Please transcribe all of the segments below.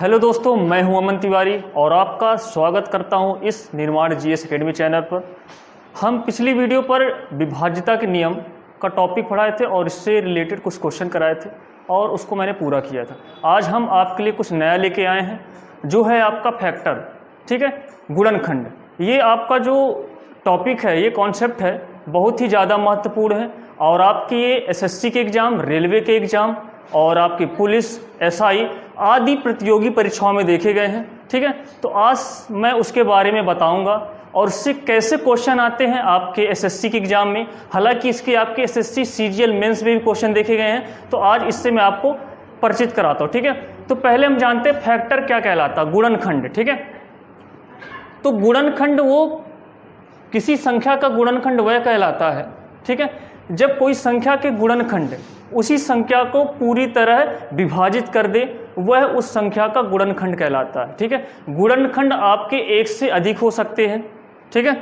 Hello दोस्तों, मैं हूं अमन तिवारी और आपका स्वागत करता हूं इस निर्माण जीएस एकेडमी चैनल पर। हम पिछली वीडियो पर विभाज्यता के नियम का टॉपिक पढ़ाए थे और इससे रिलेटेड कुछ क्वेश्चन कराए थे और उसको मैंने पूरा किया था। आज हम आपके लिए कुछ नया लेके आए हैं जो है आपका फैक्टर, ठीक है, गुणनखंड। ये आपका जो टॉपिक है, ये कॉन्सेप्ट है, बहुत ही ज़्यादा महत्वपूर्ण है और आपके ये एसएससी के एग्ज़ाम, रेलवे के एग्ज़ाम और आपकी पुलिस, एसआई आदि प्रतियोगी परीक्षाओं में देखे गए हैं, ठीक है। तो आज मैं उसके बारे में बताऊंगा और उससे कैसे क्वेश्चन आते हैं आपके एसएससी के एग्ज़ाम में। हालांकि इसके आपके एसएससी सीजीएल मेंस में भी क्वेश्चन देखे गए हैं, तो आज इससे मैं आपको परिचित कराता हूँ, ठीक है। तो पहले हम जानते हैं फैक्टर क्या कहलाता है, गुणनखंड, ठीक है। तो गुणनखंड वो किसी संख्या का गुणनखंड वह कहलाता है, ठीक है, जब कोई संख्या के गुणनखंड उसी संख्या को पूरी तरह विभाजित कर दे, वह उस संख्या का गुणनखंड कहलाता है, ठीक है। गुणनखंड आपके एक से अधिक हो सकते हैं, ठीक है।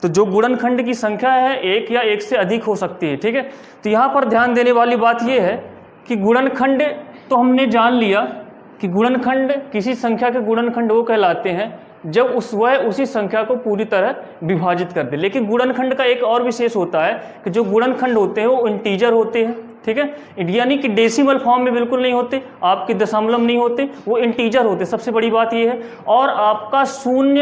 तो जो गुणनखंड की संख्या है एक या एक से अधिक हो सकती है, ठीक है। तो यहाँ पर ध्यान देने वाली बात यह है कि गुणनखंड तो हमने जान लिया कि गुणनखंड किसी संख्या के गुणनखंड वो कहलाते हैं जब वह उसी संख्या को पूरी तरह विभाजित कर दे। लेकिन गुणनखंड का एक और विशेष होता है कि जो गुणनखंड होते हैं वो इंटीजर होते हैं, ठीक है, यानी कि डेसिमल फॉर्म में बिल्कुल नहीं होते, आपके दशमलव नहीं होते, वो इंटीजर होते, सबसे बड़ी बात ये है। और आपका शून्य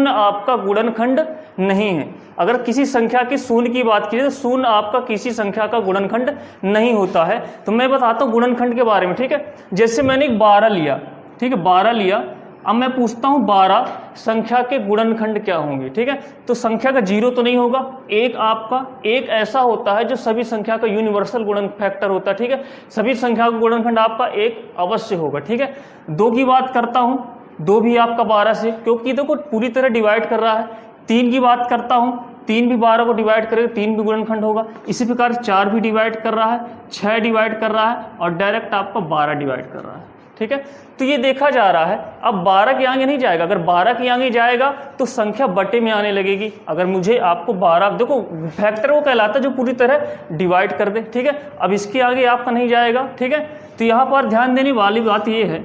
आपका गुणनखंड नहीं है। अगर किसी संख्या की शून्य की बात कीजिए तो शून्य आपका किसी संख्या का गुणनखंड नहीं होता है। तो मैं बताता हूँ गुणनखंड के बारे में, ठीक है। जैसे मैंने 12 लिया, ठीक है, 12 लिया, अब मैं पूछता हूँ 12 संख्या के गुणनखंड क्या होंगे, ठीक है। तो संख्या का 0 तो नहीं होगा, एक आपका एक ऐसा होता है जो सभी संख्या का यूनिवर्सल गुणन फैक्टर होता है, ठीक है। सभी संख्या का गुणनखंड आपका एक अवश्य होगा, ठीक है। 2 की बात करता हूँ, 2 भी आपका 12 से, क्योंकि देखो पूरी तरह डिवाइड कर रहा है। 3 की बात करता हूँ, 3 भी 12 को डिवाइड करेगा, 3 भी गुणनखंड होगा। इसी प्रकार 4 भी डिवाइड कर रहा है, 6 डिवाइड कर रहा है और डायरेक्ट आपका 12 डिवाइड कर रहा है, ठीक है। तो ये देखा जा रहा है। अब 12 के आगे नहीं जाएगा, अगर 12 के आगे जाएगा तो संख्या बटे में आने लगेगी। अगर मुझे आपको 12, देखो फैक्टर वो कहलाता है जो पूरी तरह डिवाइड कर दे, ठीक है। अब इसके आगे आपका नहीं जाएगा, ठीक है। तो यहाँ पर ध्यान देने वाली बात ये है,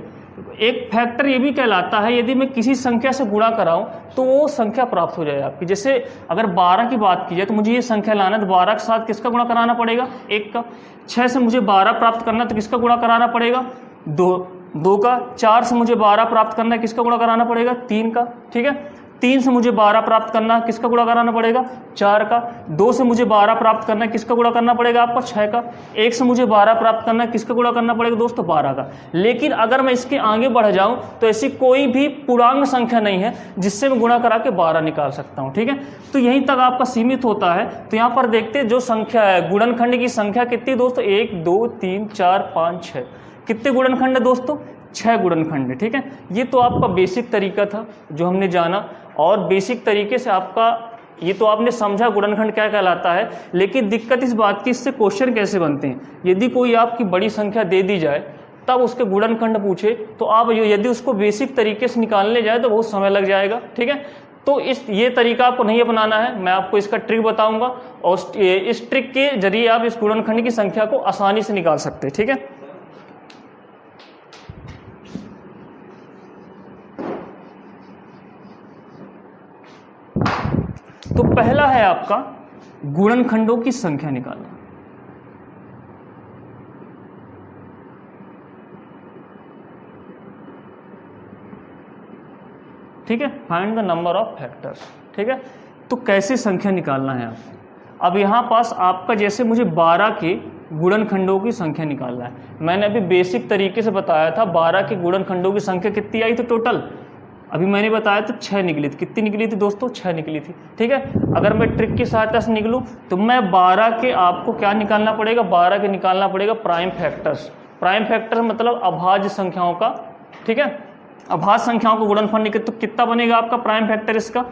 एक फैक्टर ये भी कहलाता है यदि मैं किसी संख्या से गुणा कराऊं तो वो संख्या प्राप्त हो जाए आपकी। जैसे अगर 12 की बात की जाए तो मुझे ये संख्या लाना है, तो 12 के साथ किसका गुणा कराना पड़ेगा, 1 का। 6 से मुझे 12 प्राप्त करना है तो किसका गुणा कराना पड़ेगा, 2 का। 4 से मुझे 12 प्राप्त करना है, किसका गुणा कराना पड़ेगा, 3 का, ठीक है। 3 से मुझे 12 प्राप्त करना है, किसका गुणा कराना पड़ेगा, 4 का। 2 से मुझे 12 प्राप्त करना है, किसका गुणा करना पड़ेगा आपका, 6 का। 1 से मुझे 12 प्राप्त करना है, किसका गुणा करना पड़ेगा दोस्तों, 12 का। लेकिन अगर मैं इसके आगे बढ़ जाऊं तो ऐसी कोई भी पूर्णांक संख्या नहीं है जिससे मैं गुणा करा के 12 निकाल सकता हूं, ठीक है। तो यहीं तक आपका सीमित होता है। तो यहाँ पर देखते हैं जो संख्या है, गुणनखंड की संख्या कितनी दोस्तों, 1 2 3 4 5 6। कितने गुणनखंड है दोस्तों, 6 गुणनखंड, ठीक है। ये तो आपका बेसिक तरीका था जो हमने जाना और बेसिक तरीके से आपका ये तो आपने समझा गुणनखंड क्या कहलाता है। लेकिन दिक्कत इस बात की, इससे क्वेश्चन कैसे बनते हैं। यदि कोई आपकी बड़ी संख्या दे दी जाए तब उसके गुणनखंड पूछे तो आप यदि उसको बेसिक तरीके से निकालने जाए तो बहुत समय लग जाएगा, ठीक है। तो ये तरीका आपको नहीं अपनाना है, मैं आपको इसका ट्रिक बताऊंगा और इस ट्रिक के जरिए आप इस गुणनखंड की संख्या को आसानी से निकाल सकते हैं, ठीक है। तो पहला है आपका गुणनखंडों की संख्या निकालना, ठीक है। Find the number of factors, ठीक है। तो कैसे संख्या निकालना है आपको। अब यहाँ पास आपका जैसे मुझे 12 के गुणनखंडों की संख्या निकालना है। मैंने अभी बेसिक तरीके से बताया था 12 के गुणनखंडों की संख्या कितनी आई थी टोटल, अभी मैंने बताया तो 6 निकली थी। कितनी निकली थी दोस्तों, 6 निकली थी, ठीक है। अगर मैं ट्रिक की सहायता से निकलूं तो मैं 12 के आपको क्या निकालना पड़ेगा, 12 के निकालना पड़ेगा प्राइम फैक्टर्स। प्राइम फैक्टर मतलब अभाज्य संख्याओं का, ठीक है। अभाज्य संख्याओं को गुणनफल निकले तो कितना बनेगा आपका प्राइम फैक्टर इसका,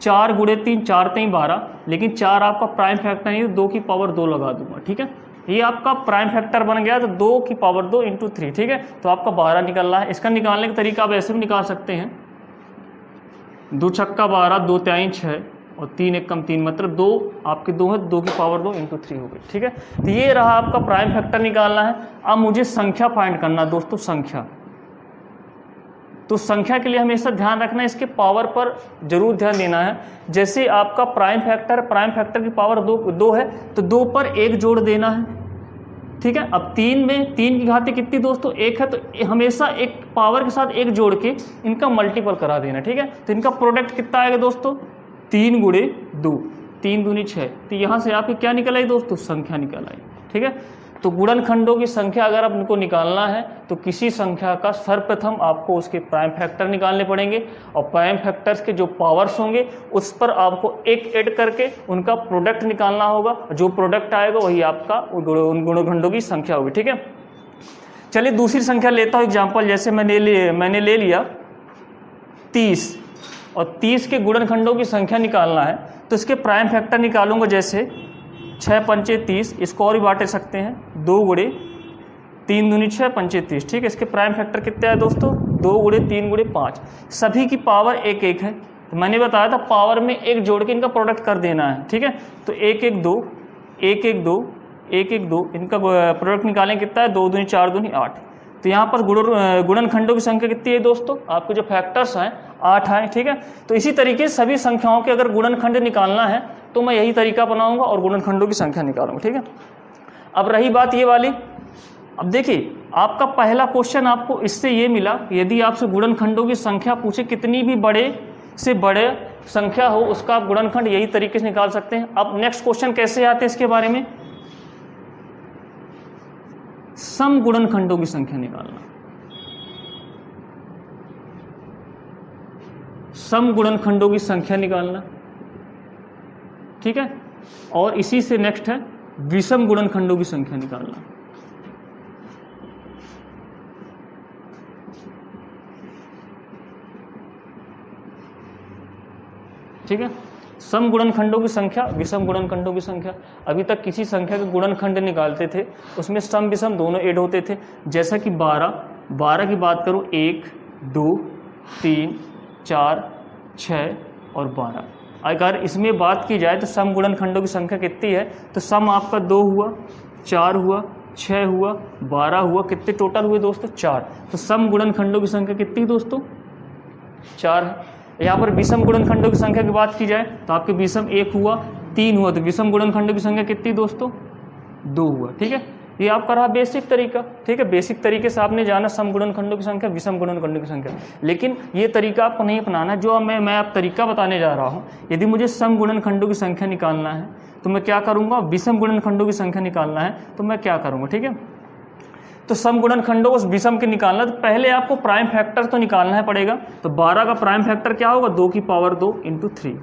4 × 3 4 3 12। लेकिन 4 आपका प्राइम फैक्टर नहीं, 2 की पावर 2 लगा दूंगा, ठीक है। ये आपका प्राइम फैक्टर बन गया तो 2 की पावर 2 × 3, ठीक है। तो आपका 12 निकलना है। इसका निकालने का तरीका आप ऐसे भी निकाल सकते हैं, 2 छक्का 12, 2 तिहाई 6 और 3 एकम 3, मतलब 2 आपके 2 है, 2 की पावर 2 × 3 हो गई, ठीक है। तो ये रहा आपका प्राइम फैक्टर निकालना है। अब मुझे संख्या फाइंड करना दोस्तों, संख्या तो संख्या के लिए हमेशा ध्यान रखना है, इसके पावर पर जरूर ध्यान देना है। जैसे आपका प्राइम फैक्टर की पावर 2 है तो 2 पर 1 जोड़ देना है, ठीक है। अब 3 में 3 की घाती कितनी दोस्तों 1 है, तो हमेशा एक पावर के साथ 1 जोड़ के इनका मल्टीपल करा देना, ठीक है। तो इनका प्रोडक्ट कितना आएगा दोस्तों 3 गुणे 2, 3 दूनी 6। तो यहाँ से आपकी क्या निकल आई दोस्तों संख्या निकल आई, ठीक है। तो गुणनखंडों की संख्या अगर आप इनको निकालना है तो किसी संख्या का सर्वप्रथम आपको उसके प्राइम फैक्टर निकालने पड़ेंगे और प्राइम फैक्टर्स के जो पावर्स होंगे उस पर आपको एक ऐड करके उनका प्रोडक्ट निकालना होगा। जो प्रोडक्ट आएगा वही आपका उन गुणनखंडों की संख्या होगी, ठीक है। चलिए दूसरी संख्या लेता हूँ एग्जाम्पल। जैसे मैंने ले लिया 30 और 30 के गुणनखंडों की संख्या निकालना है तो इसके प्राइम फैक्टर निकालूंगा। जैसे 6 पंचे 30, इसको और भी बांट सकते हैं 2 गुणे 3 दूनी 6 पंचे 30, ठीक है। इसके प्राइम फैक्टर कितने आए दोस्तों 2 गुणे 3 गुणे 5। सभी की पावर 1 1 है, तो मैंने बताया था पावर में 1 जोड़ के इनका प्रोडक्ट कर देना है, ठीक है। तो 1 1 2 1 1 2 1 1 2 इनका प्रोडक्ट निकालें कितना है 2 दूनी 4 दूनी 8। तो यहाँ पर गुणनखंडों की संख्या कितनी है दोस्तों, आपके जो फैक्टर्स हैं 8 हैं, ठीक है। तो इसी तरीके से सभी संख्याओं के अगर गुणनखंड निकालना है तो मैं यही तरीका बनाऊंगा और गुणनखंडों की संख्या निकालूंगा, ठीक है। अब रही बात ये वाली, अब देखिए आपका पहला क्वेश्चन आपको इससे ये मिला, यदि आपसे गुणनखंडों की संख्या पूछे कितनी भी बड़े से बड़े संख्या हो उसका आप गुणनखंड यही तरीके से निकाल सकते हैं। अब नेक्स्ट क्वेश्चन कैसे आते हैं इसके बारे में, सम गुणनखंडों की संख्या निकालना। सम गुणनखंडों की संख्या निकालना, ठीक है। और इसी से नेक्स्ट है विषम गुणनखंडों की संख्या निकालना, ठीक है। सम गुणनखंडों की संख्या, विषम गुणनखंडों की संख्या। अभी तक किसी संख्या के गुणनखंड निकालते थे उसमें सम विषम दोनों ऐड होते थे। जैसा कि 12 की बात करूं 1 2 3 4 6 और 12। अगर इसमें बात की जाए तो सम गुणनखंडों की संख्या कितनी है, तो सम आपका 2 हुआ 4 हुआ 6 हुआ 12 हुआ, कितने टोटल हुए दोस्तों 4। तो सम गुणनखंडों की संख्या कितनी दोस्तों 4 है। यहाँ पर विषम गुणनखंडों की संख्या की बात की जाए तो आपके विषम 1 हुआ 3 हुआ, तो विषम गुणनखंडों की संख्या कितनी दोस्तों 2 हुआ, ठीक है। ये आपका रहा बेसिक तरीका, ठीक है। बेसिक तरीके से आपने जाना सम गुणनखंडों की संख्या विषम गुणनखंडों की संख्या, लेकिन ये तरीका आपको नहीं अपनाना जो मैं आप तरीका बताने जा रहा हूँ। यदि मुझे सम गुणनखंडों की संख्या निकालना है तो मैं क्या करूँगा, विषम गुणनखंडों की संख्या निकालना है तो मैं क्या करूँगा, ठीक है। तो सम गुणनखंडों को विषम के निकालना तो पहले आपको प्राइम फैक्टर तो निकालना है पड़ेगा। तो 12 का प्राइम फैक्टर क्या होगा 2 की पावर 2 इंटू 3,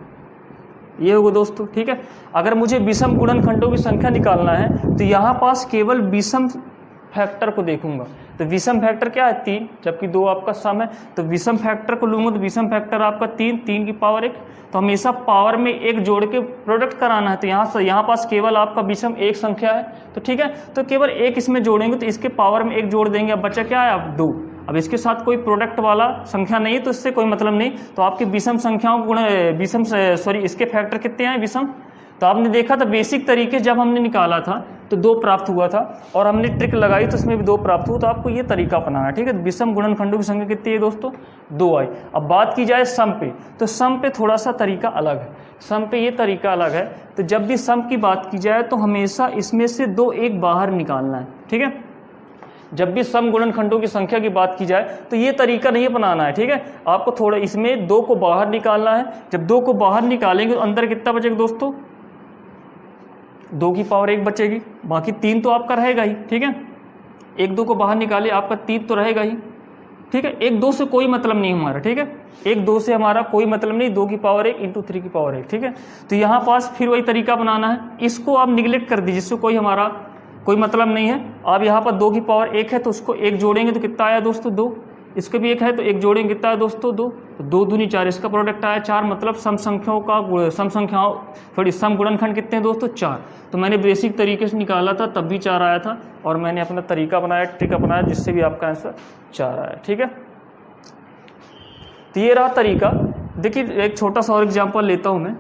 ये होगा दोस्तों, ठीक है। अगर मुझे विषम गुणनखंडों की संख्या निकालना है तो यहाँ पास केवल विषम फैक्टर को देखूंगा। तो विषम फैक्टर क्या है 3, जबकि 2 आपका सम है। तो विषम फैक्टर को लूंगा तो विषम फैक्टर आपका 3 की पावर 1। तो हमेशा पावर में 1 जोड़ के प्रोडक्ट कराना है। तो यहाँ पास केवल आपका विषम एक संख्या है, तो ठीक है। तो केवल 1 इसमें जोड़ेंगे तो इसके पावर में 1 जोड़ देंगे, अब बचा क्या है आप 2। अब इसके साथ कोई प्रोडक्ट वाला संख्या नहीं है तो इससे कोई मतलब नहीं। तो आपकी विषम संख्याओं को इसके फैक्टर कितने हैं विषम। तो आपने देखा था बेसिक तरीके जब हमने निकाला था तो 2 प्राप्त हुआ था और हमने ट्रिक लगाई तो इसमें भी 2 प्राप्त हुआ। तो आपको ये तरीका अपनाना है, ठीक है। विषम गुणनखंडों की संख्या कितनी है दोस्तों 2 आई। अब बात की जाए सम पे, तो सम पे थोड़ा सा तरीका अलग है। सम पे ये तरीका अलग है, तो जब भी सम की बात की जाए तो हमेशा इसमें से 2 1 बाहर निकालना है, ठीक है। जब भी सम गुणनखंडों की संख्या की बात की जाए तो ये तरीका नहीं अपनाना है, ठीक है। आपको थोड़ा इसमें 2 को बाहर निकालना है। जब 2 को बाहर निकालेंगे तो अंदर कितना बचेगा दोस्तों 2 की पावर 1 बचेगी, बाकी 3 तो आपका रहेगा ही, ठीक है। 1 2 को बाहर निकाले आपका 3 तो रहेगा ही, ठीक है। 1 2 से कोई मतलब नहीं हमारा, ठीक है। 1 2 से हमारा कोई मतलब नहीं, 2 की पावर 1 इंटू 3 की पावर 1, ठीक है। तो यहाँ पास फिर वही तरीका बनाना है, इसको आप निगलेक्ट कर दीजिए, जिससे कोई हमारा कोई मतलब नहीं है। अब यहाँ पर 2 की पावर 1 है तो उसको 1 जोड़ेंगे तो कितना आया दोस्तों 2। इसके भी 1 है तो 1 जोड़ेंगे कितना है दोस्तों 2। तो 2 दूनी 4, इसका प्रोडक्ट आया 4। मतलब सम गुणनखंड कितने हैं दोस्तों 4। तो मैंने बेसिक तरीके से निकाला था तब भी 4 आया था और मैंने अपना तरीका बनाया, ट्रिक अपनाया, जिससे भी आपका आंसर 4 आया, ठीक है। तो ये रहा तरीका। देखिए एक छोटा सा और एग्जाम्पल लेता हूं मैं।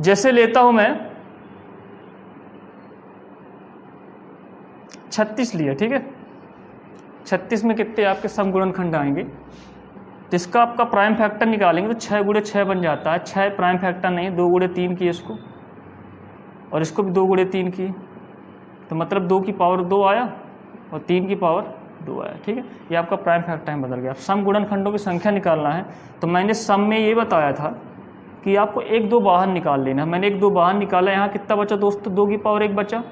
जैसे लेता हूं मैं 36 लिया, ठीक है। 36 में कितने आपके सम गुणनखंड आएंगे, तो इसका आपका प्राइम फैक्टर निकालेंगे तो 6 गुणे 6 बन जाता है। 6 प्राइम फैक्टर नहीं, 2 गुणे 3 किए इसको, और इसको भी 2 गुणे 3 किए, तो मतलब 2 की पावर 2 आया और 3 की पावर 2 आया, ठीक है। ये आपका प्राइम फैक्टर बदल गया। अब सम गुणनखंडों की संख्या निकालना है, तो मैंने सम में ये बताया था कि आपको 1 2 बाहर निकाल लेना। मैंने 1 2 बाहर निकाला, यहाँ कितना बचा दोस्तों, 2 की पावर 1 बचा।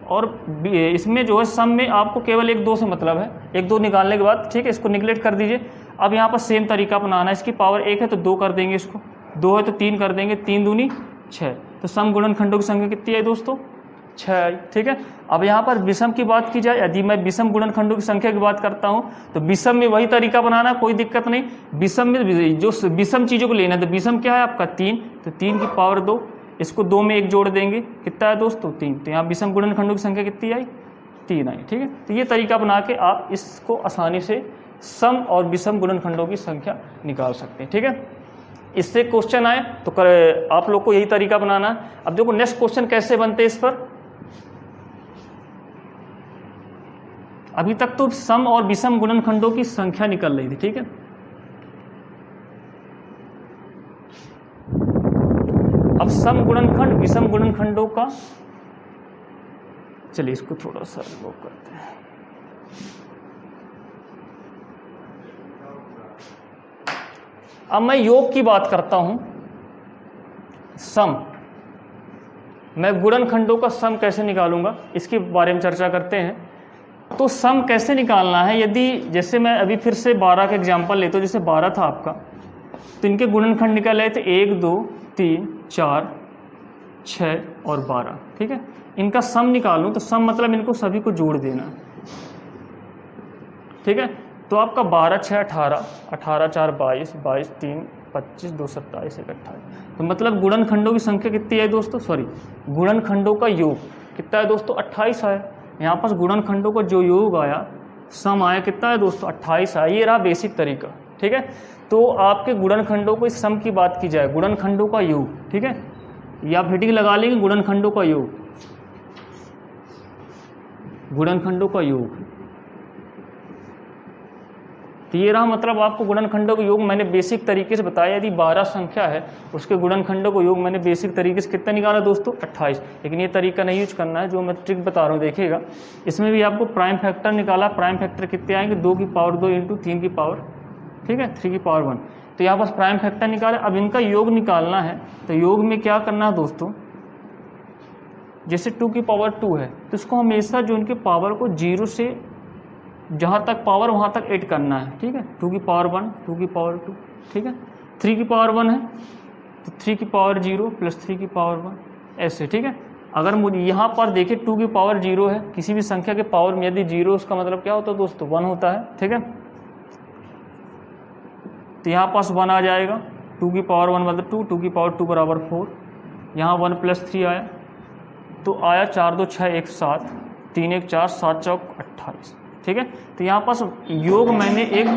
और इसमें जो है सम में आपको केवल 1 2 से मतलब है, 1 2 निकालने के बाद, ठीक है, इसको निगलेक्ट कर दीजिए। अब यहाँ पर सेम तरीका अपनाना है, इसकी पावर 1 है तो 2 कर देंगे, इसको 2 है तो 3 कर देंगे, 3 दूनी 6। तो सम गुणनखंडों की संख्या कितनी आई दोस्तों, 6 आई, ठीक है। अब यहाँ पर विषम की बात की जाए, यदि मैं विषम गुणनखंडों की संख्या की बात करता हूँ तो विषम में वही तरीका बनाना, कोई दिक्कत नहीं। विषम में जो विषम चीज़ों को लेना है, तो विषम क्या है आपका 3, तो 3 की पावर 2, इसको 2 में 1 जोड़ देंगे, कितना है दोस्तों 3। तो यहाँ विषम गुणनखंडों की संख्या कितनी आई, 3 आई, ठीक है। तो ये तरीका बना के आप इसको आसानी से सम और विषम गुणनखंडों की संख्या निकाल सकते हैं, ठीक है। इससे क्वेश्चन आए तो आप लोग को यही तरीका बनाना है। अब देखो नेक्स्ट क्वेश्चन कैसे बनते हैं इस पर। अभी तक तो सम और विषम गुणनखंडों की संख्या निकल रही थी, ठीक है। अब सम गुणनखंड विषम गुणनखंडों का, चलिए इसको थोड़ा सा वो करते हैं। अब मैं योग की बात करता हूं, सम, मैं गुणनखंडों का सम कैसे निकालूंगा इसके बारे में चर्चा करते हैं। तो सम कैसे निकालना है, यदि जैसे मैं अभी फिर से 12 का एग्जांपल लेता हूँ, जैसे 12 था आपका, तो इनके गुणनखंड निकाल रहे थे 1 2 3 4 6 और 12, ठीक है। इनका सम निकालूं तो सम मतलब इनको सभी को जोड़ देना, ठीक है। तो आपका 12 6 18, 18 4 22, 22 3 25, 2 27, 1 28। तो मतलब गुणनखंडों की संख्या कितनी है दोस्तों, सॉरी गुणनखंडों का योग कितना है दोस्तों, 28 आया। यहाँ पास गुणनखंडों का जो योग आया, सम आया, कितना है दोस्तों 28 आया। ये रहा बेसिक तरीका, ठीक है। तो आपके गुणनखंडों को, इस सम की बात की जाए, गुणनखंडों का योग, ठीक है, या आप हेडिंग लगा लेंगे गुणनखंडों का योग, गुणनखंडों का योग। तो ये रहा मतलब आपको गुणनखंडों का योग मैंने बेसिक तरीके से बताया। यदि 12 संख्या है उसके गुणनखंडों को योग मैंने बेसिक तरीके से कितना निकाला दोस्तों, 28। लेकिन ये तरीका नहीं यूज करना है, जो मैं ट्रिक बता रहा हूँ देखिएगा। इसमें भी आपको प्राइम फैक्टर निकाला, प्राइम फैक्टर कितने आएंगे, 2 की पावर 2 इंटू 3 की पावर, ठीक है, 3 की पावर 1। तो यहाँ पास प्राइम फैक्टर निकाला। अब इनका योग निकालना है, तो योग में क्या करना है दोस्तों, जैसे 2 की पावर 2 है तो इसको हमेशा जो इनके पावर को 0 से जहाँ तक पावर वहाँ तक ऐड करना है, ठीक है। 2 की पावर 1, 2 की पावर 2, ठीक है। 3 की पावर 1 है तो 3 की पावर 0 प्लस 3 की पावर 1, ऐसे, ठीक है। अगर मुझे यहाँ पर देखें 2 की पावर 0 है, किसी भी संख्या के पावर में यदि 0, उसका मतलब क्या होता है दोस्तों, 1 होता है, ठीक है। तो यहाँ पास 1 आ जाएगा, 2 की पावर 1 मतलब 2, 2 की पावर 2 बराबर 4, यहाँ 1 प्लस 3 आया, तो आया 4 2 6 1 7, 3 1 4, 7 चौक 28, ठीक है। तो यहाँ पास योग मैंने एक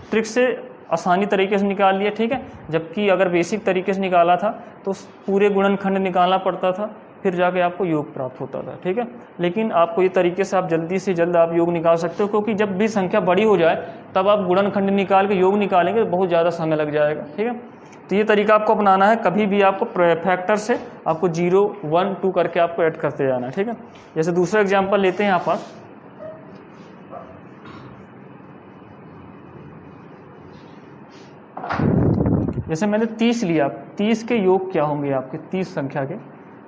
ट्रिक से आसानी तरीके से निकाल लिया, ठीक है। जबकि अगर बेसिक तरीके से निकाला था तो पूरे गुणनखंड निकालना पड़ता था, फिर जाके आपको योग प्राप्त होता था, ठीक है। लेकिन आपको ये तरीके से आप जल्दी से जल्द आप योग निकाल सकते हो, क्योंकि जब भी संख्या बड़ी हो जाए तब आप गुणनखंड निकाल के योग निकालेंगे तो बहुत ज़्यादा समय लग जाएगा, ठीक है। तो ये तरीका आपको अपनाना है, कभी भी आपको फैक्टर से आपको 0 1 2 करके आपको ऐड करते जाना है, ठीक है। जैसे दूसरा एग्जाम्पल लेते हैं यहाँ पास, जैसे मैंने 30 लिया, 30 के योग क्या होंगे आपके, 30 संख्या के।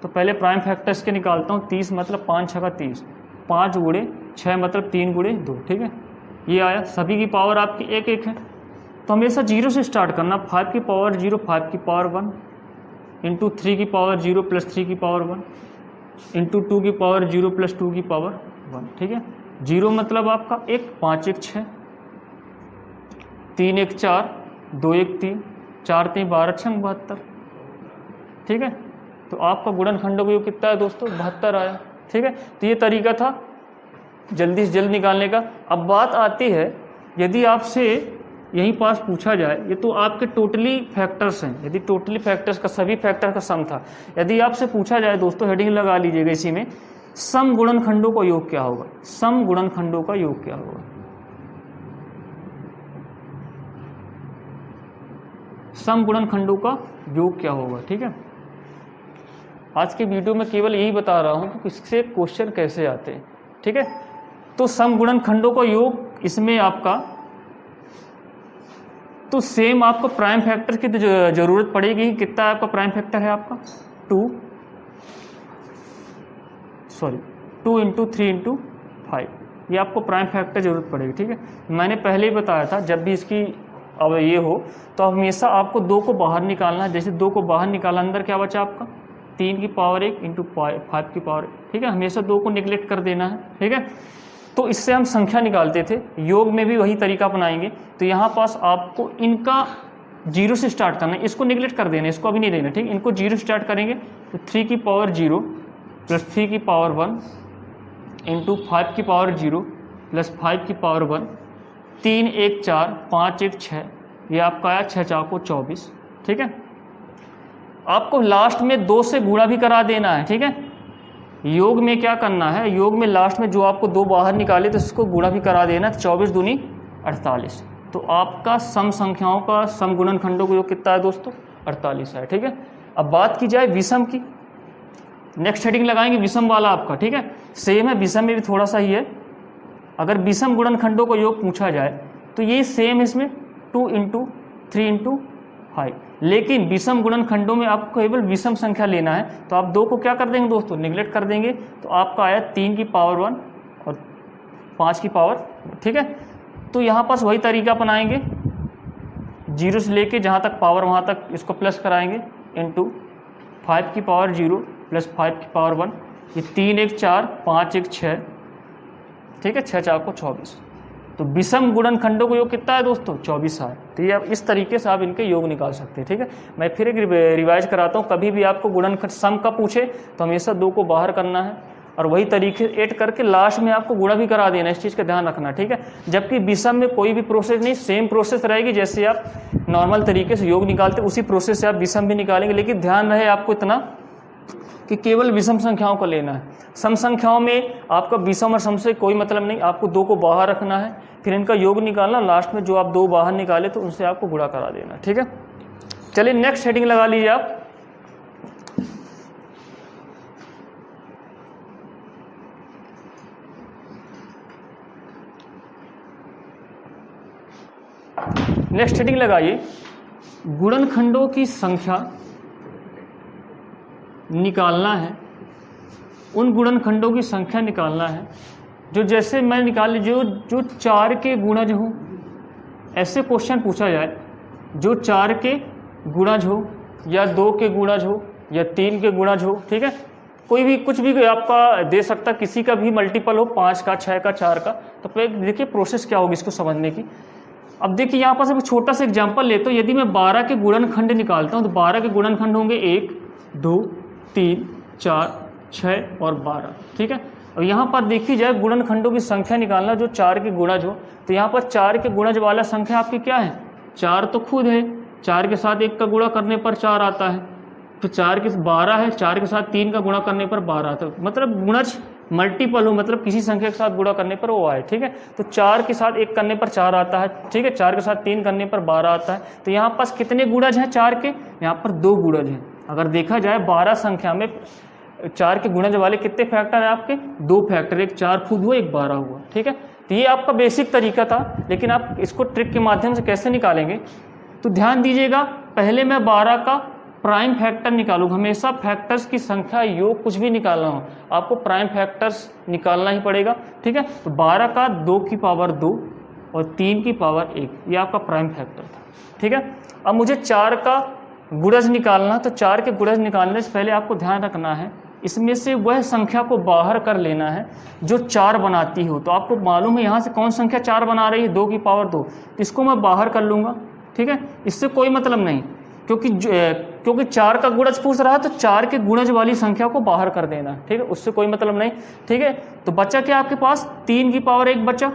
तो पहले प्राइम फैक्टर्स के निकालता हूँ। 30 मतलब 5 6 का 30, 5 गुणे 6 मतलब 3 गुणे 2, ठीक है। ये आया, सभी की पावर आपकी 1 1 है, तो हमेशा 0 से स्टार्ट करना। 5 की पावर 0, 5 की पावर 1 इंटू 3 की पावर 0 प्लस 3 की पावर 1 इंटू 2 की पावर 0 प्लस 2 की पावर 1, ठीक है। 0 मतलब आपका 1, 5 1 6, 3 1 4, 2 1 3, 4 3 12 6 72, ठीक है। तो आपका गुणनखंडों का योग कितना है दोस्तों, 72 आया, ठीक है। तो ये तरीका था जल्दी से जल्द निकालने का। अब बात आती है, यदि आपसे यहीं पास पूछा जाए, ये तो आपके टोटली फैक्टर्स हैं, यदि टोटली फैक्टर्स का, सभी फैक्टर का सम था, यदि आपसे पूछा जाए दोस्तों, हेडिंग लगा लीजिएगा इसी में, सम गुणनखंडों का योग क्या होगा, सम गुणनखंडों का योग क्या होगा, सम गुणनखंडों का योग क्या होगा। ठीक है, आज के वीडियो में केवल यही बता रहा हूं कि इससे क्वेश्चन कैसे आते हैं। ठीक है, तो सम गुणनखंडों का योग इसमें आपका तो सेम आपको प्राइम फैक्टर की तो जरूरत पड़ेगी। कितना आपका प्राइम फैक्टर है आपका 2 इंटू 3 इंटू 5, ये आपको प्राइम फैक्टर जरूरत पड़ेगी। ठीक है, मैंने पहले ही बताया था जब भी इसकी अब ये हो तो हमेशा आपको 2 को बाहर निकालना है। जैसे 2 को बाहर निकाला, अंदर क्या बचा आपका 3 की पावर 1 इंटू 5 की पावर 1। ठीक है, हमेशा 2 को निगलेक्ट कर देना है। ठीक है, तो इससे हम संख्या निकालते थे, योग में भी वही तरीका अपनाएंगे। तो यहाँ पास आपको इनका 0 से स्टार्ट करना है, इसको निगलेक्ट कर देना है, इसको अभी नहीं देना। ठीक है, इनको 0 स्टार्ट करेंगे तो 3 की पावर 0 प्लस 3 की पावर 1 इंटू 5 की पावर 0 प्लस 5 की पावर 1, 3 1 4 5 1 6, ये आपका आया 6 4 को 24। ठीक है, आपको लास्ट में 2 से गुणा भी करा देना है। ठीक है, योग में क्या करना है, योग में लास्ट में जो आपको 2 बाहर निकाले तो इसको गुणा भी करा देना। 24 दूनी 48, तो आपका सम संख्याओं का सम गुणनखंडों का योग कितना है दोस्तों 48 है। ठीक है, अब बात की जाए विषम की, नेक्स्ट हेडिंग लगाएंगे विषम वाला आपका। ठीक है, सेम है, विषम में भी थोड़ा सा ही है। अगर विषम गुणनखंडों का योग पूछा जाए तो ये सेम इसमें 2 इंटू 3 इंटू 5, लेकिन विषम गुणनखंडों में आपको केवल विषम संख्या लेना है। तो आप 2 को क्या कर देंगे दोस्तों, निगलेक्ट कर देंगे। तो आपका आया 3 की पावर 1 और 5 की पावर। ठीक है, तो यहाँ पास वही तरीका अपनाएंगे, 0 से लेके जहाँ तक पावर वहाँ तक इसको प्लस कराएंगे इंटू 5 की पावर 0 प्लस 5 की पावर 1, ये 3 1 4 5 1 6। ठीक है, 6 4 को 24। तो विषम गुणनखंडों का योग कितना है दोस्तों 24 है। तो ये इस तरीके से आप इनके योग निकाल सकते हैं। ठीक है, मैं फिर एक रिवाइज कराता हूँ, कभी भी आपको गुणनखंड सम का पूछे तो हमेशा 2 को बाहर करना है और वही तरीके ऐड करके लास्ट में आपको गुणा भी करा देना है, इस चीज़ का ध्यान रखना। ठीक है, जबकि विषम में कोई भी प्रोसेस नहीं, सेम प्रोसेस रहेगी जैसे आप नॉर्मल तरीके से योग निकालते उसी प्रोसेस से आप विषम भी निकालेंगे। लेकिन ध्यान रहे आपको इतना कि केवल विषम संख्याओं को लेना है। सम संख्याओं में आपका विषम और सम से कोई मतलब नहीं, आपको 2 को बाहर रखना है, फिर इनका योग निकालना, लास्ट में जो आप 2 बाहर निकाले तो उनसे आपको गुणा करा देना। ठीक है, चलिए नेक्स्ट हेडिंग लगा लीजिए आप। नेक्स्ट हेडिंग लगाइए, गुणनखंडों की संख्या निकालना है, उन गुणनखंडों की संख्या निकालना है जो जैसे मैं निकाल जो 4 के गुणज हो। ऐसे क्वेश्चन पूछा जाए जो 4 के गुणज हो या 2 के गुणज हो या 3 के गुणज हो। ठीक है, कोई भी कुछ भी आपका दे सकता, किसी का भी मल्टीपल हो, 5 का 6 का 4 का। तो देखिए प्रोसेस क्या होगी इसको समझने की। अब देखिए यहाँ पर एक छोटा सा एग्जाम्पल लेता हूँ, यदि मैं 12 के गुणनखंड निकालता हूँ तो 12 के गुणनखंड होंगे 1 2 3 4 6 और 12। ठीक है, अब यहाँ पर देखी जाए गुणनखंडों की संख्या निकालना जो 4 के गुणज हो, तो यहाँ पर 4 के गुणज वाला संख्या आपकी क्या है 4 तो खुद है, 4 के साथ 1 का गुणा करने पर 4 आता है, तो 4 के 12 है, 4 के साथ 3 का गुणा करने पर 12 आता है। मतलब गुणज मल्टीपल हो, मतलब किसी संख्या के साथ गुणा करने पर वो आए। ठीक है, तो 4 के साथ 1 करने पर 4 आता है। ठीक है, 4 के साथ 3 करने पर 12 आता है। तो यहाँ पास कितने गुणज हैं 4 के, यहाँ पर 2 गुणज हैं। अगर देखा जाए 12 संख्या में 4 के गुणज वाले कितने फैक्टर हैं आपके 2 फैक्टर, एक 4 खुद हुआ एक 12 हुआ। ठीक है, तो ये आपका बेसिक तरीका था, लेकिन आप इसको ट्रिक के माध्यम से कैसे निकालेंगे तो ध्यान दीजिएगा। पहले मैं 12 का प्राइम फैक्टर निकालूंगा, हमेशा फैक्टर्स की संख्या योग कुछ भी निकालना हो आपको प्राइम फैक्टर्स निकालना ही पड़ेगा। ठीक है, तो 12 का 2 की पावर 2 और 3 की पावर 1, ये आपका प्राइम फैक्टर था। ठीक है, अब मुझे 4 का गुणज निकालना, तो 4 के गुणज निकालने से पहले आपको ध्यान रखना है इसमें से वह संख्या को बाहर कर लेना है जो 4 बनाती हो। तो आपको मालूम है यहाँ से कौन संख्या 4 बना रही है 2 की पावर 2, तो इसको मैं बाहर कर लूँगा। ठीक है, इससे कोई मतलब नहीं, क्योंकि 4 का गुणज पूछ रहा है तो 4 के गुणज वाली संख्या को बाहर कर देना। ठीक है, उससे कोई मतलब नहीं। ठीक है, तो बचा क्या आपके पास 3 की पावर 1 बचा,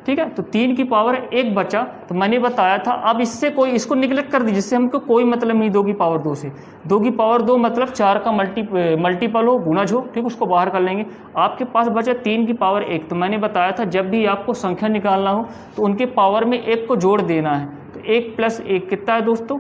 ठीक है। तो 3 की पावर 1 बचा, तो मैंने बताया था अब इससे कोई, इसको निगलेक्ट कर दीजिए, जिससे हमको कोई मतलब नहीं 2 की पावर 2 से। 2 की पावर 2 मतलब 4 का मल्टीपल हो, गुणज हो, ठीक, उसको बाहर कर लेंगे। आपके पास बचा 3 की पावर 1। तो मैंने बताया था जब भी आपको संख्या निकालना हो तो उनके पावर में 1 को जोड़ देना है। तो 1 + 1 कितना है दोस्तों?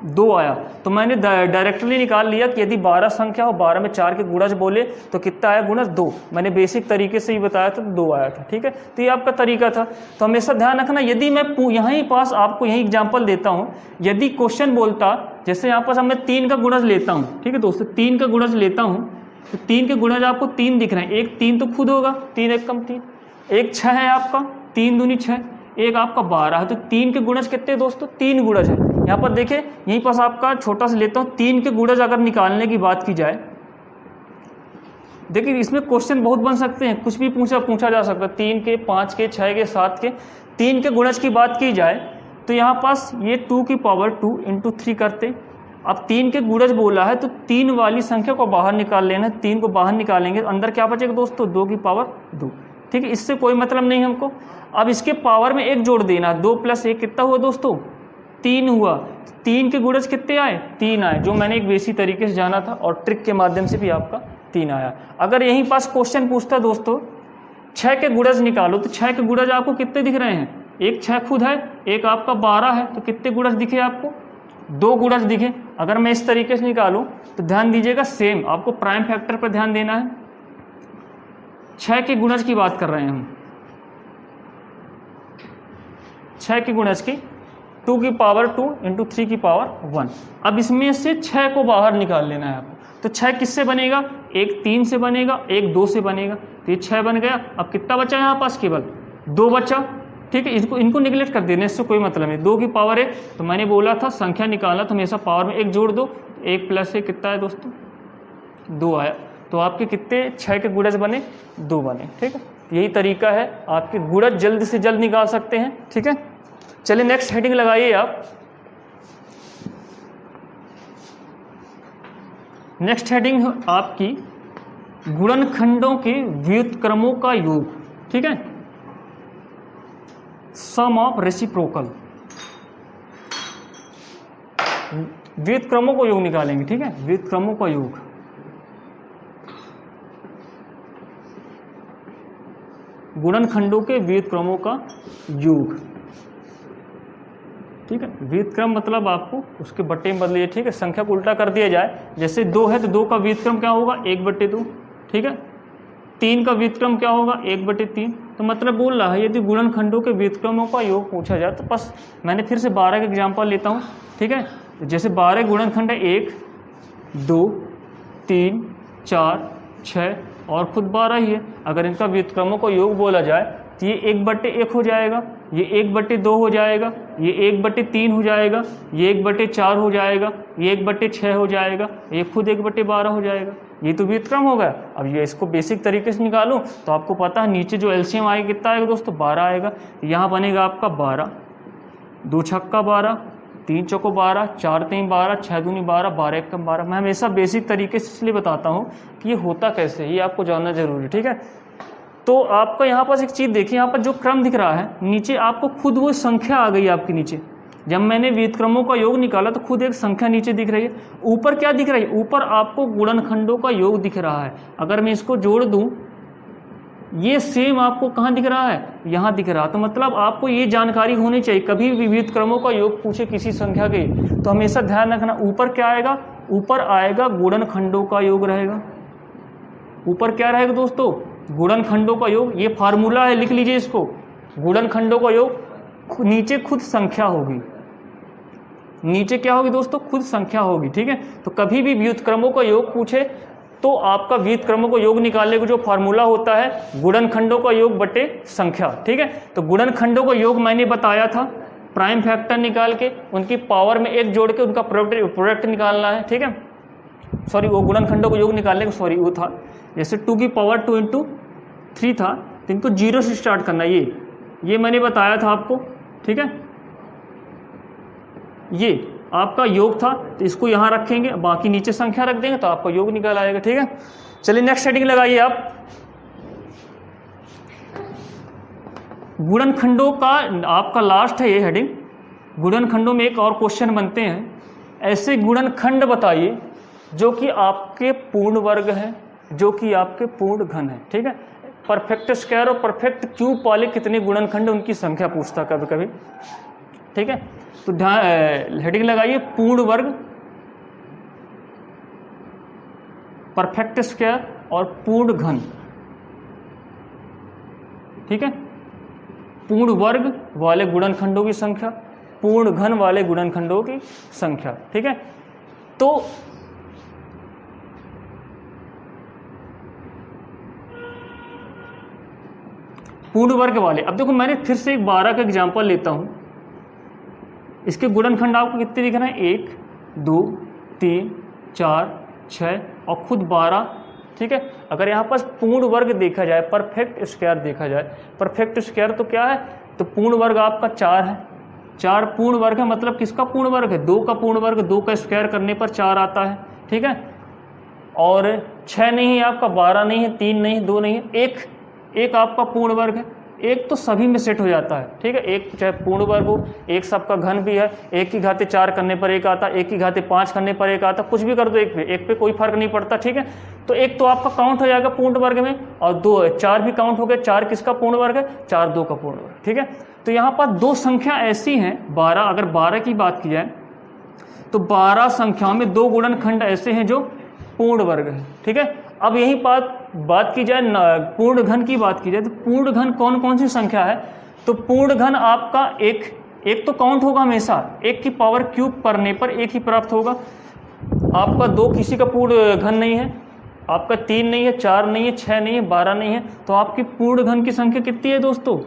2 आया। तो मैंने डायरेक्टली निकाल लिया कि यदि 12 संख्या हो, 12 में 4 के गुणज बोले तो कितना आया? गुणज 2। मैंने बेसिक तरीके से ही बताया था, तो 2 आया था, ठीक है। तो ये आपका तरीका था। तो हमेशा ध्यान रखना, यदि मैं यहीं पास आपको यही एग्जाम्पल देता हूँ, यदि क्वेश्चन बोलता, जैसे यहाँ पास हमने 3 का गुणज लेता हूँ, ठीक है दोस्तों, 3 का गुणज लेता हूँ, तो 3 के गुणज आपको 3 दिख रहे हैं। एक 3 तो खुद होगा, 3 × 1 = 3, एक 6 है आपका, 3 दूनी 6, एक आपका 12 है। तो 3 के गुणज कितने दोस्तों? 3 गुणज है। यहाँ पर देखिए, यहीं पास आपका छोटा सा लेता हूँ, 3 के गुणज अगर निकालने की बात की जाए, देखिए इसमें क्वेश्चन बहुत बन सकते हैं, कुछ भी पूछा जा सकता है, 3 के, 5 के, 6 के, 7 के। 3 के गुणज की बात की जाए तो यहाँ पास ये 2 की पावर 2 × 3 करते। अब 3 के गुणज बोला है तो 3 वाली संख्या को बाहर निकाल लेना है, 3 को बाहर निकालेंगे, अंदर क्या बचेगा दोस्तों? 2 की पावर 2, ठीक है। इससे कोई मतलब नहीं हमको। अब इसके पावर में 1 जोड़ देना, 2 + 1 कितना हुआ दोस्तों? 3 हुआ। 3 के गुणज कितने आए? 3 आए, जो मैंने एक बेसिक तरीके से जाना था और ट्रिक के माध्यम से भी आपका 3 आया। अगर यहीं पास क्वेश्चन पूछता दोस्तों 6 के गुणज निकालो, तो 6 के गुणज आपको कितने दिख रहे हैं? एक 6 खुद है, एक आपका 12 है, तो कितने गुणज दिखे आपको? 2 गुणज दिखे। अगर मैं इस तरीके से निकालूं तो ध्यान दीजिएगा, सेम आपको प्राइम फैक्टर पर ध्यान देना है। 6 के गुणज की बात कर रहे हैं हम, 6 के गुणज की, 2 की पावर 2 × 3 की पावर 1। अब इसमें से 6 को बाहर निकाल लेना है आपको। तो 6 किससे बनेगा? एक 3 से बनेगा, एक 2 से बनेगा। तो ये 6 बन गया। अब कितना बचा यहाँ पास? केवल 2 बचा, ठीक है। इनको निगलेक्ट कर देने, इससे कोई मतलब नहीं। 2 की पावर 1, तो मैंने बोला था संख्या निकालना तो हमेशा पावर में 1 जोड़ दो। 1 + 1 कितना है दोस्तों? 2 आया। तो आपके कितने 6 के गुणज बने? 2 बने, ठीक है। यही तरीका है, आपके गुणज जल्द से जल्द निकाल सकते हैं, ठीक है। चलिए नेक्स्ट हेडिंग लगाइए आप। नेक्स्ट हेडिंग आपकी गुणनखंडों के व्युत्क्रमों का योग, ठीक है, सम ऑफ रेसिप्रोकल। व्युत्क्रमों को योग निकालेंगे, ठीक है, व्युत्क्रमों का योग। गुणनखंडों के व्युत्क्रमों का योग, ठीक है। व्युत्क्रम मतलब आपको उसके बट्टे में बदलिए, ठीक है। संख्या को उल्टा कर दिया जाए, जैसे 2 है तो 2 का व्युत्क्रम क्या होगा? 1/2, ठीक है। 3 का व्युत्क्रम क्या होगा? 1/3। तो मतलब बोल रहा है यदि गुणनखंडों के व्युत्क्रमों का योग पूछा जाए तो बस मैंने फिर से 12 का एग्जाम्पल लेता हूँ, ठीक है। जैसे 12 गुणनखंड है 1, 2, 3, 4, 6 और खुद 12 ही है। अगर इनका व्युत्क्रमों का योग बोला जाए तो ये 1/1 हो जाएगा, ये 1/2 हो जाएगा, ये 1/3 हो जाएगा, ये 1/4 हो जाएगा, ये 1/6 हो जाएगा, ये खुद 1/12 हो जाएगा। ये तो व्युत्क्रम हो गया। अब ये इसको बेसिक तरीके से निकालूं तो आपको पता है नीचे जो एलसीएम आएगा कितना आएगा दोस्तों? 12 आएगा। यहाँ बनेगा आपका 12, 2 छक्का 12, 3 चौको 12, 4 3 12, 6 दूनी 12, 12 1 12। मैं हमेशा बेसिक तरीके से इसलिए बताता हूँ कि ये होता कैसे, ये आपको जानना जरूरी है, ठीक है। तो आपका यहाँ पास एक चीज़ देखिए, यहाँ पर जो क्रम दिख रहा है नीचे आपको खुद वो संख्या आ गई आपके नीचे। जब मैंने व्युत्क्रमों का योग निकाला तो खुद एक संख्या नीचे दिख रही है। ऊपर क्या दिख रही है? ऊपर आपको गुणनखंडों का योग दिख रहा है। अगर मैं इसको जोड़ दूं, ये सेम आपको कहाँ दिख रहा है? यहाँ दिख रहा है। तो मतलब आपको ये जानकारी होनी चाहिए, कभी भी व्युत्क्रमों का योग पूछे किसी संख्या के तो हमेशा ध्यान रखना ऊपर क्या आएगा? ऊपर आएगा गुणनखंडों का योग रहेगा। ऊपर क्या रहेगा दोस्तों? गुणनखंडों का योग। ये फार्मूला है, लिख लीजिए इसको। गुणनखंडों का योग, नीचे खुद संख्या होगी। नीचे क्या होगी दोस्तों? खुद संख्या होगी, ठीक है। तो कभी भी व्युत्क्रमों का योग पूछे तो आपका व्युत्क्रमों का योग निकालने का जो फार्मूला होता है गुणनखंडों का योग बटे संख्या, ठीक है। तो गुणनखंडों का योग मैंने बताया था, प्राइम फैक्टर निकाल के उनकी पावर में 1 जोड़ के उनका प्रोडक्ट निकालना है, ठीक है। सॉरी, वो गुणनखंडों को योग निकालने का सॉरी वो था, जैसे 2 की पावर 2 × 3 था तो इनको 0 से स्टार्ट करना। ये मैंने बताया था आपको, ठीक है। ये आपका योग था तो इसको यहाँ रखेंगे, बाकी नीचे संख्या रख देंगे तो आपका योग निकल आएगा, ठीक है। चलिए नेक्स्ट हेडिंग लगाइए आप। गुणनखंडों का आपका लास्ट है ये हेडिंग। गुणनखंडों में एक और क्वेश्चन बनते हैं, ऐसे गुणनखंड बताइए जो कि आपके पूर्ण वर्ग हैं, जो कि आपके पूर्ण घन है। ठीक है, परफेक्ट स्क्वायर और परफेक्ट क्यूब वाले कितने गुणनखंड, उनकी संख्या पूछता कभी कभी। ठीक है, तो ध्यान हेडिंग लगाइए, पूर्ण वर्ग, परफेक्ट स्क्वायर और पूर्ण घन। ठीक है, पूर्ण वर्ग वाले गुणनखंडों की संख्या, पूर्ण घन वाले गुणनखंडों की संख्या। ठीक है, तो पूर्ण वर्ग वाले, अब देखो मैंने फिर से एक 12 का एग्जांपल लेता हूं। इसके गुणनखंड आपको कितने दिख रहे हैं, 1 2 3 4 6 और खुद 12। ठीक है, अगर यहाँ पास पूर्ण वर्ग देखा जाए, परफेक्ट स्क्वायर देखा जाए, परफेक्ट स्क्वायर तो क्या है, तो पूर्ण वर्ग आपका 4 है। 4 पूर्ण वर्ग है, मतलब किसका पूर्ण वर्ग है, 2 का पूर्ण वर्ग, 2 का स्क्वायर करने पर 4 आता है। ठीक है, और 6 नहीं है आपका, 12 नहीं है, 3 नहीं है, 2 नहीं है, एक आपका पूर्ण वर्ग है। एक तो सभी में सेट हो जाता है। ठीक है, एक चाहे पूर्ण वर्ग हो, एक सबका घन भी है, 1 की घाते 4 करने पर 1 आता, 1 की घाते 5 करने पर 1 आता, कुछ भी कर दो एक पे कोई फर्क नहीं पड़ता। ठीक है, तो एक तो आपका काउंट हो जाएगा पूर्ण वर्ग में, और 4 भी काउंट हो गया। 4 किसका पूर्ण वर्ग है, 4 2 का पूर्ण वर्ग। ठीक है, तो यहाँ पर 2 संख्या ऐसी हैं, 12, अगर 12 की बात की जाए तो 12 संख्याओं में 2 गुणनखंड ऐसे हैं जो पूर्ण वर्ग है। ठीक है, अब यही बात की जाए पूर्ण घन की बात की जाए, तो पूर्ण घन कौन कौन सी संख्या है, तो पूर्ण घन आपका एक तो काउंट होगा हमेशा, 1 की पावर क्यूब करने पर 1 ही प्राप्त होगा। आपका 2 किसी का पूर्ण घन नहीं है, आपका 3 नहीं है, 4 नहीं है, 6 नहीं है, 12 नहीं है, तो आपकी पूर्ण घन की संख्या कितनी है दोस्तों,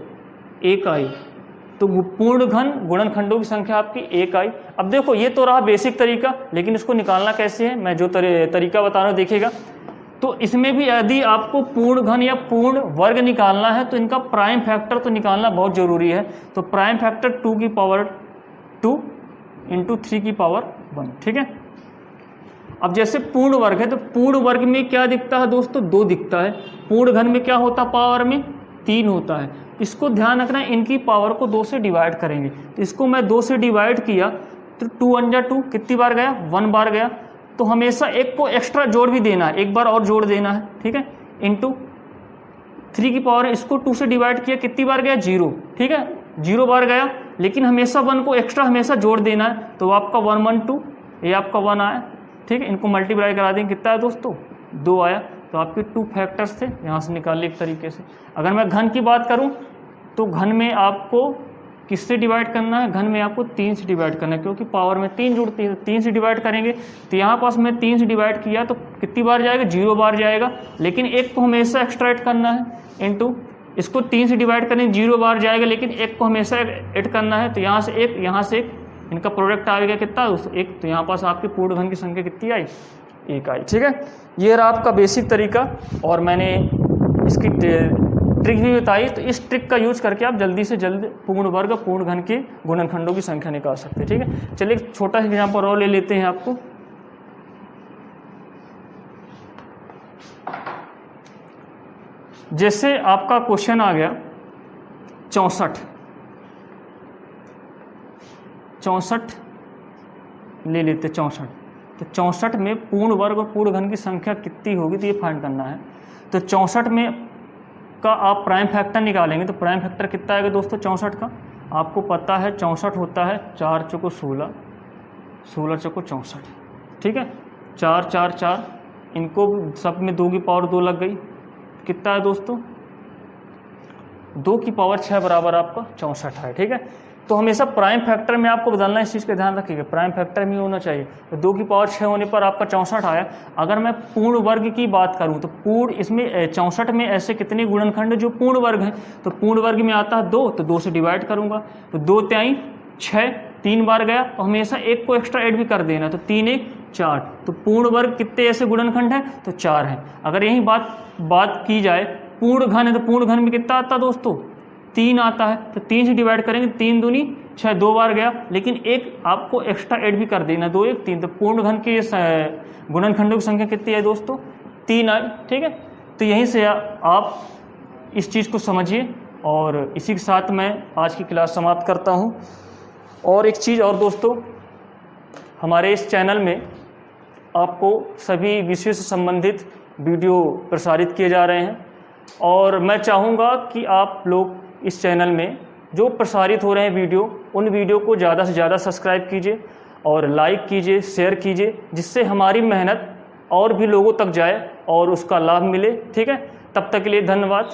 1 आई। तो पूर्ण घन गुणनखंडों की संख्या आपकी 1 आई। अब देखो ये तो रहा बेसिक तरीका, लेकिन इसको निकालना कैसे है, मैं जो तरीका बता रहा हूँ देखिएगा। तो इसमें भी यदि आपको पूर्ण घन या पूर्ण वर्ग निकालना है तो इनका प्राइम फैक्टर तो निकालना बहुत जरूरी है। तो प्राइम फैक्टर 2 की पावर 2 इंटू 3 की पावर 1। ठीक है, अब जैसे पूर्ण वर्ग है तो पूर्ण वर्ग में क्या दिखता है दोस्तों, 2 दिखता है। पूर्ण घन में क्या होता है, पावर में 3 होता है। इसको ध्यान रखना, इनकी पावर को 2 से डिवाइड करेंगे। तो इसको मैं 2 से डिवाइड किया तो 2 1 जा 2, कितनी बार गया, 1 बार गया। तो हमेशा एक को एक्स्ट्रा जोड़ भी देना है, एक बार और जोड़ देना है। ठीक है, इंटू 3 की पावर, इसको 2 से डिवाइड किया, कितनी बार गया, 0। ठीक है, 0 बार गया, लेकिन हमेशा 1 को एक्स्ट्रा हमेशा जोड़ देना है। तो आपका 1 1 2, ये आपका 1 आया। ठीक है, इनको मल्टीप्लाई करा देंगे, कितना है दोस्तों, 2 आया। तो आपके 2 फैक्टर्स थे, यहाँ से निकाल लिए एक तरीके से। अगर मैं घन की बात करूँ तो घन में आपको किससे डिवाइड करना है, घन में आपको 3 से डिवाइड करना है, क्योंकि पावर में 3 जुड़ती है। 3 से डिवाइड करेंगे तो यहाँ पास मैं 3 से डिवाइड किया तो कितनी बार जाएगा, 0 बार जाएगा, लेकिन एक को हमेशा एक्स्ट्रा ऐड करना है। इंटू इसको 3 से डिवाइड करेंगे, 0 बार जाएगा, लेकिन एक को हमेशा ऐड करना है। तो यहाँ से एक, यहाँ से एक, इनका प्रोडक्ट आएगा कितना, 1। तो यहाँ पास आपकी पूर्ण घन की संख्या कितनी आई, 1 आई। ठीक है, ये रहा आपका बेसिक तरीका, और मैंने इसकी ट्रिक भी बताई। तो इस ट्रिक का यूज करके आप जल्दी से जल्द पूर्ण वर्ग पूर्ण घन के गुणनखंडों की संख्या निकाल सकते हैं। ठीक है, चलिए एक छोटा सा एग्जाम्पल और ले लेते हैं आपको। जैसे आपका क्वेश्चन आ गया 64 ले लेते 64। तो 64 में पूर्ण वर्ग और पूर्ण घन की संख्या कितनी होगी, तो ये फाइंड करना है। तो 64 में का आप प्राइम फैक्टर निकालेंगे, तो प्राइम फैक्टर कितना आएगा दोस्तों 64 का, आपको पता है 64 होता है 4 चौको 16, 16 चौको 64। ठीक है, 4 4 4, इनको सब में 2 की पावर 2 लग गई, कितना है दोस्तों, 2 की पावर 6 बराबर आपका 64 है। ठीक है, तो हमेशा प्राइम फैक्टर में आपको बदलना, इस चीज़ का ध्यान रखिएगा, प्राइम फैक्टर में होना चाहिए। तो 2 की पावर 6 होने पर आपका 64 आया। अगर मैं पूर्ण वर्ग की बात करूं तो पूर्ण, इसमें 64 में ऐसे कितने गुणनखंड जो पूर्ण वर्ग हैं, तो पूर्ण वर्ग में आता है 2, तो 2 से डिवाइड करूंगा। तो 2 त्याई 6, 3 बार गया, तो हमेशा एक को एक्स्ट्रा ऐड भी कर देना। तो 3 1 4, तो पूर्ण वर्ग कितने ऐसे गुणनखंड हैं, तो 4 हैं। अगर यही बात की जाए पूर्ण घन है, तो पूर्ण घन में कितना आता है दोस्तों, 3 आता है। तो 3 से डिवाइड करेंगे, 3 दूनी 6, 2 बार गया, लेकिन एक आपको एक्स्ट्रा ऐड भी कर देना, 2 1 3। तो पूर्ण घन के गुणनखंडों की संख्या कितनी है दोस्तों, 3 आई। ठीक है, तो यहीं से आप इस चीज़ को समझिए और इसी के साथ मैं आज की क्लास समाप्त करता हूं। और एक चीज़ और दोस्तों, हमारे इस चैनल में आपको सभी विषयों से संबंधित वीडियो प्रसारित किए जा रहे हैं और मैं चाहूँगा कि आप लोग इस चैनल में जो प्रसारित हो रहे हैं वीडियो, उन वीडियो को ज़्यादा से ज़्यादा सब्सक्राइब कीजिए और लाइक कीजिए, शेयर कीजिए, जिससे हमारी मेहनत और भी लोगों तक जाए और उसका लाभ मिले। ठीक है, तब तक के लिए धन्यवाद।